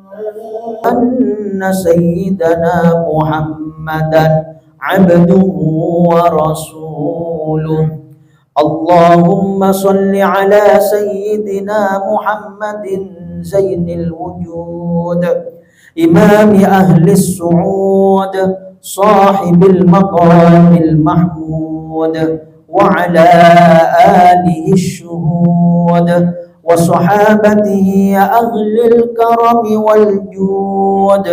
أن سيدنا محمدا عبده ورسوله. اللهم صل على سيدنا محمد زين الوجود إمام أهل السعود صاحب المقام المحمود وعلى آله الشهود وصحابته أهل الكرم والجود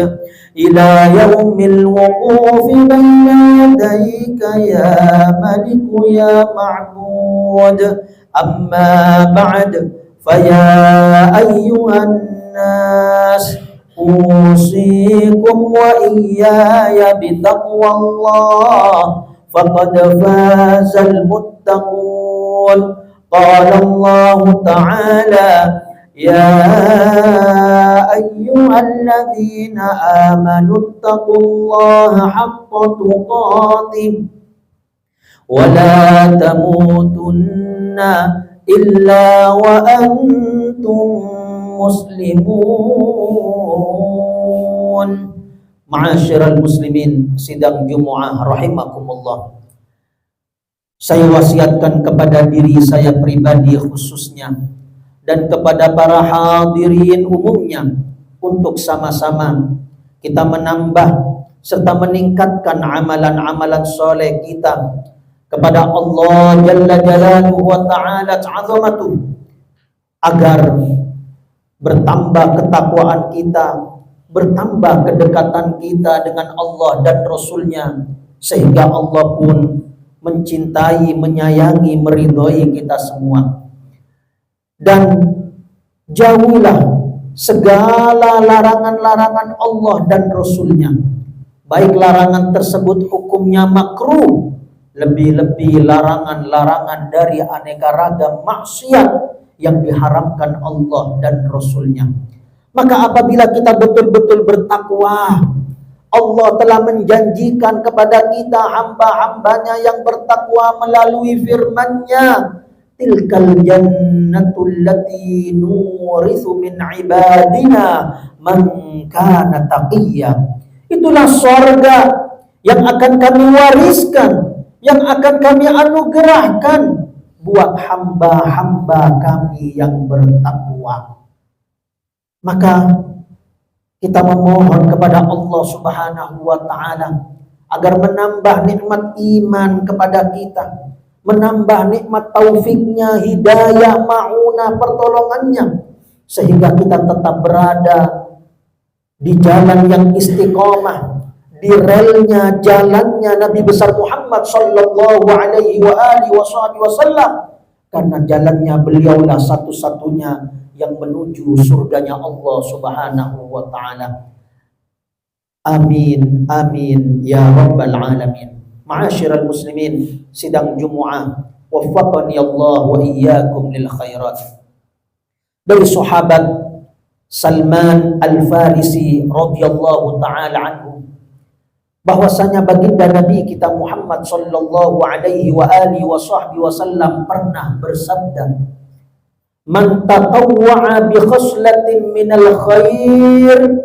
إلى يوم الوقوف بين يديك يا ملك يا معبود. أما بعد فيا أيها الناس أوصيكم وإياي بتقوى الله فقد فاز المتقون. قال الله تعالى يا أيها الذين آمنوا اتقوا الله حق تقاته ولا تموتن إلا وأنتم muslimun. Ma'asyiral muslimin, sidang Jumu'ah rahimakumullah. Saya wasiatkan kepada diri saya pribadi khususnya dan kepada para hadirin umumnya untuk sama-sama kita menambah serta meningkatkan amalan-amalan soleh kita kepada Allah Jalla Jalaluhu wa Ta'ala Ta'azamatuh, agar bertambah ketakwaan kita, bertambah kedekatan kita dengan Allah dan Rasulnya, sehingga Allah pun mencintai, menyayangi, meridhoi kita semua. Dan jauhilah segala larangan-larangan Allah dan Rasulnya, baik larangan tersebut hukumnya makruh, lebih-lebih larangan-larangan dari aneka ragam maksiat yang diharamkan Allah dan Rasulnya. Maka apabila kita betul-betul bertakwa, Allah telah menjanjikan kepada kita hamba-hambanya yang bertakwa melalui firman-Nya, tilkal jannatul lati nurithu min ibadina man kana taqiyya. Itulah surga yang akan kami wariskan, yang akan kami anugerahkan buat hamba-hamba kami yang bertakwa. Maka kita memohon kepada Allah Subhanahu wa Ta'ala agar menambah nikmat iman kepada kita, menambah nikmat taufiknya, hidayah, ma'unah, pertolongannya, sehingga kita tetap berada di jalan yang istiqomah, di relnya, jalannya Nabi besar Muhammad sallallahu alaihi wa alihi wasallam, karena jalannya beliaulah satu-satunya yang menuju surganya Allah Subhanahu wa Ta'ala. Amin amin ya rabbal alamin. Ma'asyiral muslimin, sidang Jumu'ah, waffaqani Allah wa iyyakum lil khairat. Dari sahabat Salman Al-Farisi radhiyallahu taala anhu, bahwasanya baginda Nabi kita Muhammad sallallahu alaihi wa alihi wasallam pernah bersabda, man tatawwa'a bi khaslatin minal khair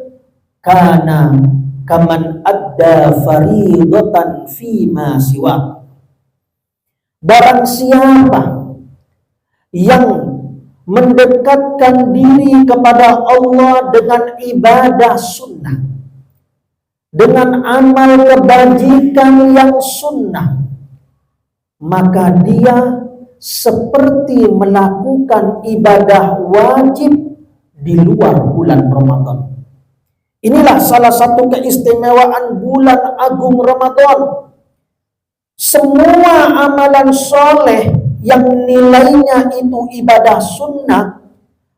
kana kaman adda faridatan fima siwa. Barang siapa yang mendekatkan diri kepada Allah dengan ibadah sunnah, dengan amal kebajikan yang sunnah, maka dia seperti melakukan ibadah wajib di luar bulan Ramadan. Inilah salah satu keistimewaan bulan agung Ramadan. Semua amalan soleh yang nilainya itu ibadah sunnah,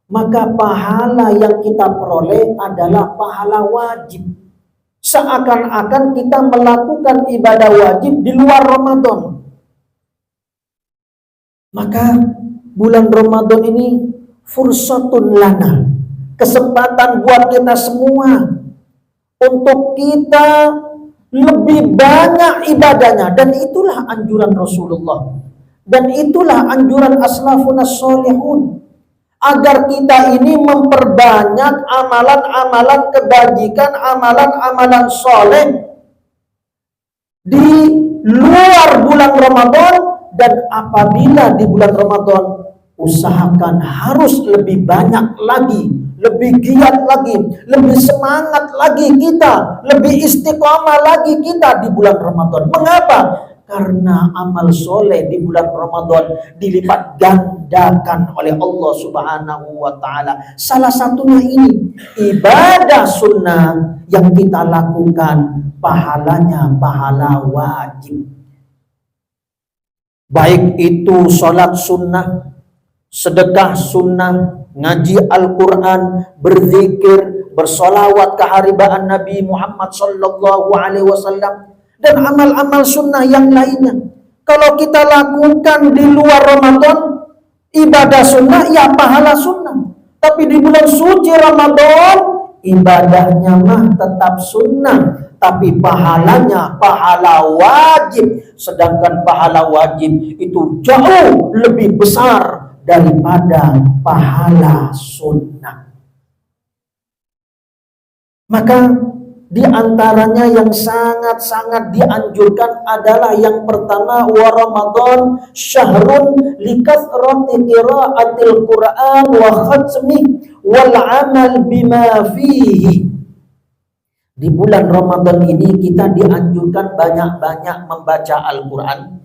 maka pahala yang kita peroleh adalah pahala wajib. Seakan-akan kita melakukan ibadah wajib di luar Ramadan. Maka bulan Ramadan ini fursatun lana, kesempatan buat kita semua untuk kita lebih banyak ibadahnya. Dan itulah anjuran Rasulullah, dan itulah anjuran aslafun as-solihun, agar kita ini memperbanyak amalan-amalan kebajikan, amalan-amalan soleh di luar bulan Ramadan. Dan apabila di bulan Ramadan, usahakan harus lebih banyak lagi, lebih giat lagi, lebih semangat lagi kita, lebih istiqomah lagi kita di bulan Ramadan. Mengapa? Karena amal soleh di bulan Ramadan dilipat gandakan oleh Allah Subhanahu wa Ta'ala. Salah satunya ini ibadah sunnah yang kita lakukan, pahalanya pahala wajib. Baik itu sholat sunnah, sedekah sunnah, ngaji Al-Quran, berzikir, bersolawat keharibaan Nabi Muhammad Sallallahu Alaihi Wasallam, dan amal-amal sunnah yang lainnya. Kalau kita lakukan di luar Ramadan, ibadah sunnah, ya pahala sunnah. Tapi di bulan suci Ramadan, ibadahnya mah tetap sunnah, tapi pahalanya pahala wajib. Sedangkan pahala wajib itu jauh lebih besar daripada pahala sunnah. Maka di antaranya yang sangat-sangat dianjurkan adalah yang pertama, wa Ramadan syahrun likathrati qiraatil Qur'an wa khatmi wal amal bima fihi. Di bulan Ramadan ini kita dianjurkan banyak-banyak membaca Al-Quran,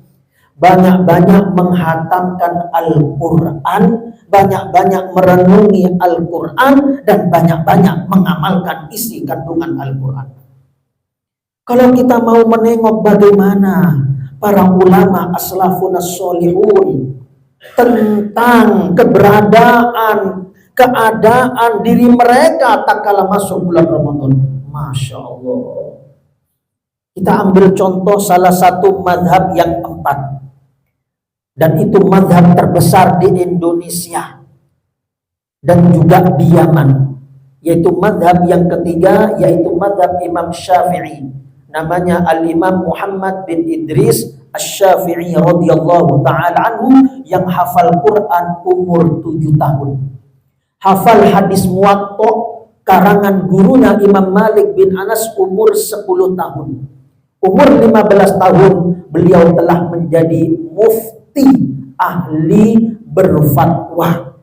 banyak-banyak menghatamkan Al-Quran, banyak-banyak merenungi Al-Quran, dan banyak-banyak mengamalkan isi kandungan Al-Quran. Kalau kita mau menengok bagaimana para ulama aslafun as-solihun tentang keberadaan, keadaan diri mereka tak kala masuk bulan Ramadan, Masya Allah. Kita ambil contoh salah satu madhab yang keempat, dan itu madhab terbesar di Indonesia dan juga di Yaman, yaitu madhab yang ketiga, yaitu madhab Imam Syafi'i. Namanya Al-Imam Muhammad bin Idris Asy-Syafi'i radhiyallahu ta'ala anhu, yang hafal Quran umur 7 tahun. Hafal hadis Muwatta karangan gurunya Imam Malik bin Anas umur 10 tahun. Umur 15 tahun beliau telah menjadi mufti, ahli berfatwa.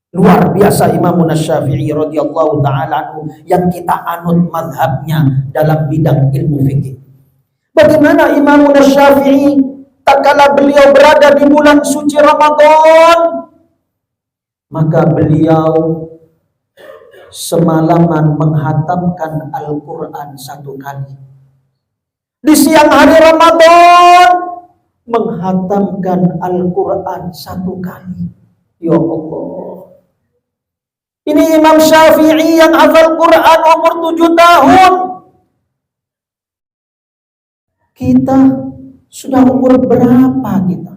Luar biasa Imam Syafi'i radhiyallahu ta'ala anhu yang kita anut mazhabnya dalam bidang ilmu fikih. Bagaimana Imam Syafi'i tak kala beliau berada di bulan suci Ramadan, maka beliau semalaman menghatamkan Al-Quran 1 kali. Di siang hari Ramadan menghatamkan Al-Quran 1 kali. Ya Allah. Ini Imam Syafi'i yang hafal Quran umur 7 tahun. Kita sudah umur berapa kita?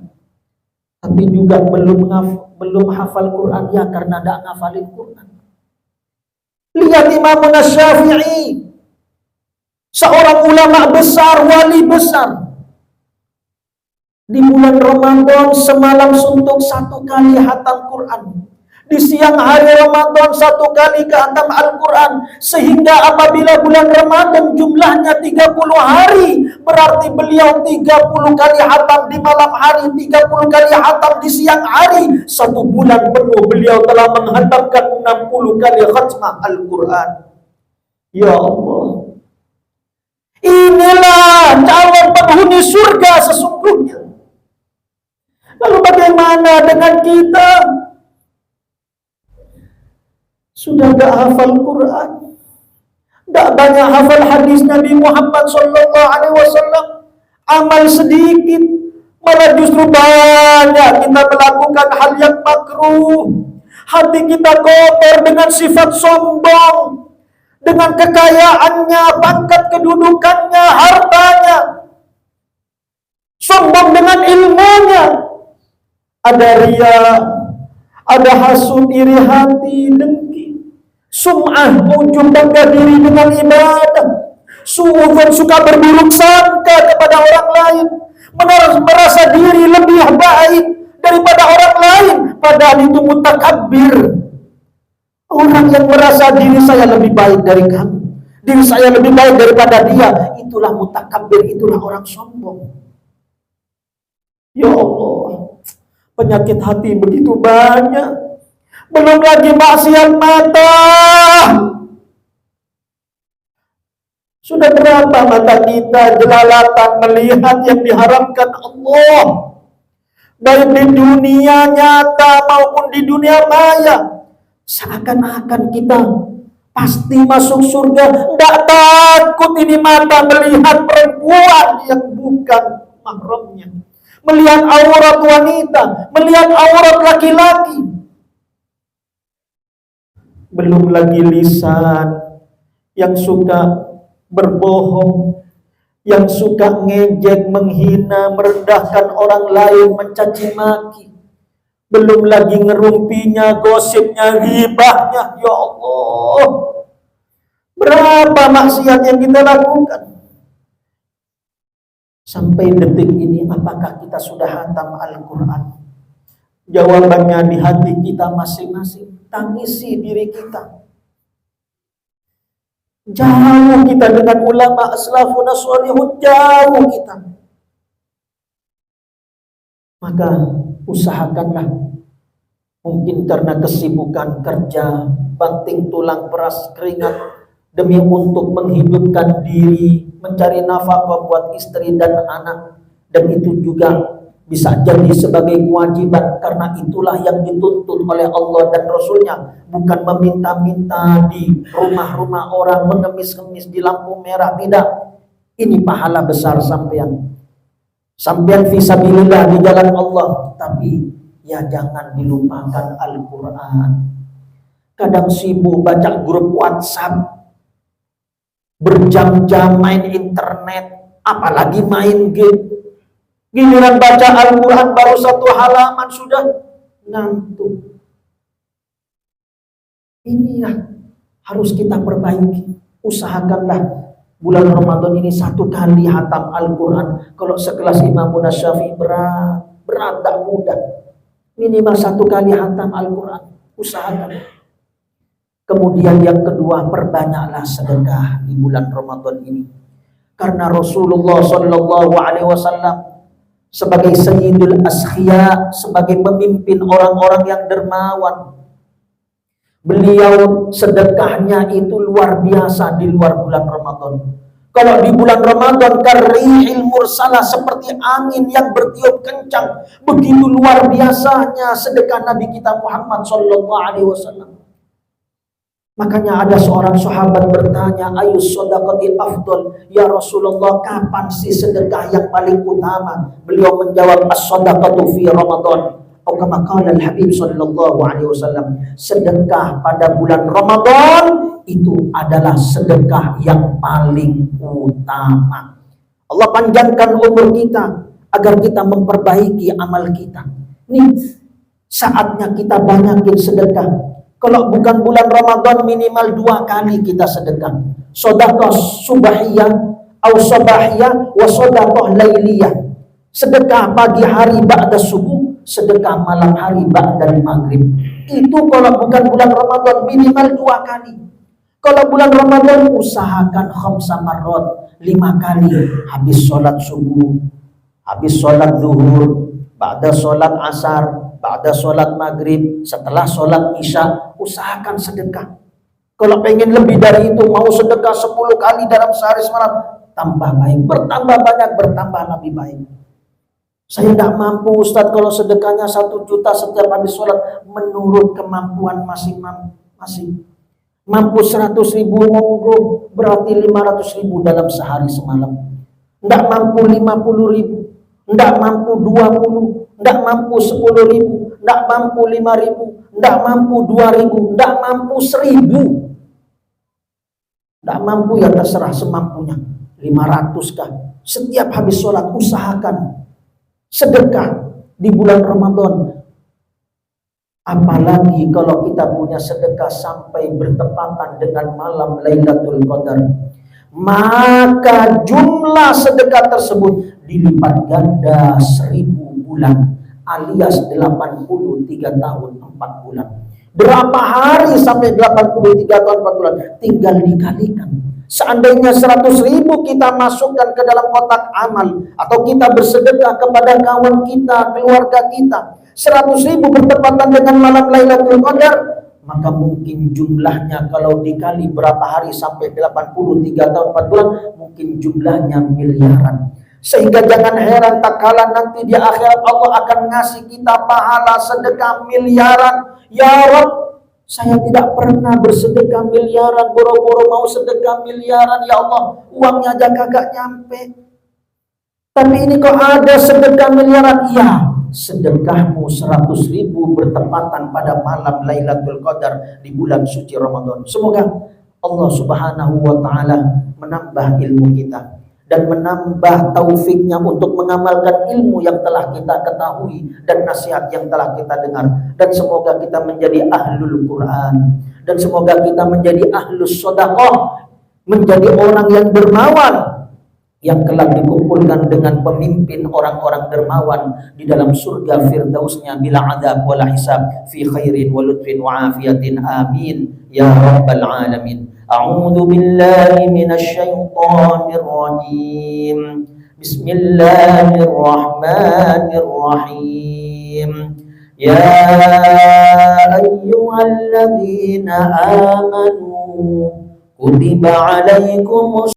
Tapi juga belum hafal Quran, ya karena tidak ngafalin Quran. Lihat Imam Syafi'i, seorang ulama besar, wali besar. Di bulan Ramadan semalam suntuk 1 kali hatam Quran. Di siang hari Ramadan 1 kali khatam Al-Quran. Sehingga apabila bulan Ramadan jumlahnya 30 hari, berarti beliau 30 kali hatam di malam hari, 30 kali hatam di siang hari. 1 bulan penuh beliau telah menghatamkan 60 kali khatmah Al-Quran. Ya Allah. Inilah calon penghuni surga sesungguhnya. Lalu bagaimana dengan kita? Sudah gak hafal Quran, gak banyak hafal hadis Nabi Muhammad Sallallahu Alaihi Wasallam, amal sedikit, malah justru banyak kita melakukan hal yang makruh. Hati kita kotor dengan sifat sombong, dengan kekayaannya, pangkat kedudukannya, hartanya, sombong dengan ilmunya. Ada ria, ada hasud, iri hati, dengki, sum'ah, ujub bangga diri dengan ibadah, su'udzon, suka berburuk sangka kepada orang lain, merasa diri lebih baik daripada orang lain, padahal itu mutakabbir. Orang yang merasa diri saya lebih baik dari kamu, diri saya lebih baik daripada dia, itulah mutakabbir, itulah orang sombong. Ya Allah, penyakit hati begitu banyak. Belum lagi maksiat mata. Sudah berapa mata kita jelalatan melihat yang diharamkan Allah, baik di dunia nyata maupun di dunia maya. Seakan-akan kita pasti masuk surga. Tidak takut ini mata melihat perempuan yang bukan mahramnya, melihat aurat wanita, melihat aurat laki-laki. Belum lagi lisan yang suka berbohong, yang suka ngejek, menghina, merendahkan orang lain, mencaci maki. Belum lagi ngerumpinya, gosipnya, ghibahnya. Ya Allah, berapa maksiat yang kita lakukan. Sampai detik ini, apakah kita sudah hatam Al-Quran? Jawabannya di hati kita masing-masing. Tangisi diri kita. Jauh kita dengan ulama aslafun sholihun, jauh kita. Maka usahakanlah, mungkin karena kesibukan kerja, banting tulang peras keringat demi untuk menghidupkan diri, mencari nafkah buat istri dan anak, dan itu juga bisa jadi sebagai kewajiban, karena itulah yang dituntut oleh Allah dan Rasulnya, bukan meminta-minta di rumah-rumah orang, mengemis-ngemis di lampu merah, tidak. Ini pahala besar sampean fisabilillah di jalan Allah, tapi ya jangan dilupakan Al-Quran. Kadang sibuk baca grup WhatsApp, berjam-jam main internet, apalagi main game. Giliran baca Al-Quran baru satu halaman sudah ngantuk. Inilah harus kita perbaiki. Usahakanlah bulan Ramadan ini satu kali hatam Al-Quran. Kalau sekelas Imam Syafi'i berat tak mudah. Minimal satu kali hatam Al-Quran. Usahakan. Kemudian yang kedua, perbanyaklah sedekah di bulan Ramadan ini. Karena Rasulullah SAW sebagai Sayyidul Askhya, sebagai pemimpin orang-orang yang dermawan, beliau sedekahnya itu luar biasa di luar bulan Ramadan. Kalau di bulan Ramadan, karihil mursalah, seperti angin yang bertiup kencang, begitu luar biasanya sedekah Nabi kita Muhammad SAW. Makanya ada seorang sahabat bertanya, ayus shadaqati afdal, ya Rasulullah, kapan sih sedekah yang paling utama? Beliau menjawab, as-shadaqatu fi Ramadan. Atau kama qala al-Habib sallallahu alaihi wasallam, sedekah pada bulan Ramadan itu adalah sedekah yang paling utama. Allah panjangkan umur kita agar kita memperbaiki amal kita. Ini saatnya kita banyakin sedekah. Kalau bukan bulan Ramadan, minimal 2 kali kita sedekah. Sedekah subahiyah atau sabahiyah wa sedekah lailiyah. Sedekah pagi hari ba'da subuh, sedekah malam hari ba'da maghrib. Itu kalau bukan bulan Ramadan, minimal 2 kali. Kalau bulan Ramadan, usahakan khamsa marrat, 5 kali. Habis sholat subuh, habis sholat zuhur, ba'da sholat asar, ba'da sholat maghrib, setelah sholat isya, usahakan sedekah. Kalau pengen lebih dari itu, mau sedekah 10 kali dalam sehari semalam, tambah baik, bertambah banyak, bertambah lebih baik. Saya tidak mampu Ustadz kalau sedekahnya 1 juta setiap habis sholat, menurut kemampuan masing-masing. Mampu 100 ribu, monggo, berarti 500 ribu dalam sehari semalam. Tidak mampu 50 ribu, tidak mampu 20, tidak mampu 10 ribu, tidak mampu 5 ribu, tidak mampu 2 ribu, tidak mampu 1000. Tidak mampu ya terserah semampunya. 500 kah? Setiap habis sholat usahakan sedekah di bulan Ramadan. Apalagi kalau kita punya sedekah sampai bertepatan dengan malam Lailatul Qadar, maka jumlah sedekah tersebut dilipat ganda 1000 bulan. alias 83 tahun 4 bulan. Berapa hari sampai 83 tahun 4 bulan? Tinggal dikalikan. Seandainya 100.000 kita masukkan ke dalam kotak amal, atau kita bersedekah kepada kawan kita, keluarga kita, 100.000 bertepatan dengan malam Lailatul Qadar, maka mungkin jumlahnya kalau dikali berapa hari sampai 83 tahun 4 bulan, mungkin jumlahnya miliaran. Sehingga jangan heran tak kala nanti di akhirat Allah akan ngasih kita pahala sedekah miliaran. Ya Rabb, saya tidak pernah bersedekah miliaran, boro-boro mau sedekah miliaran, ya Allah, uangnya aja kagak nyampe. Tapi ini kok ada sedekah miliaran? Ya, sedekahmu 100.000 bertepatan pada malam Lailatul Qadar di bulan suci Ramadan. Semoga Allah Subhanahu wa Ta'ala menambah ilmu kita dan menambah taufiknya untuk mengamalkan ilmu yang telah kita ketahui dan nasihat yang telah kita dengar. Dan semoga kita menjadi ahlul Quran, dan semoga kita menjadi ahlus sedekah, menjadi orang yang dermawan, yang kelak dikumpulkan dengan pemimpin orang-orang dermawan di dalam surga firdausnya bila adab wala hisab, fi khairin wa lutfin wa afiyatin, amin ya rabbal alamin. A'udzu billahi minasy syaithanir rajim. Bismillahirrahmanirrahim. Ya ayyuhalladzina amanu kutiba alaikumus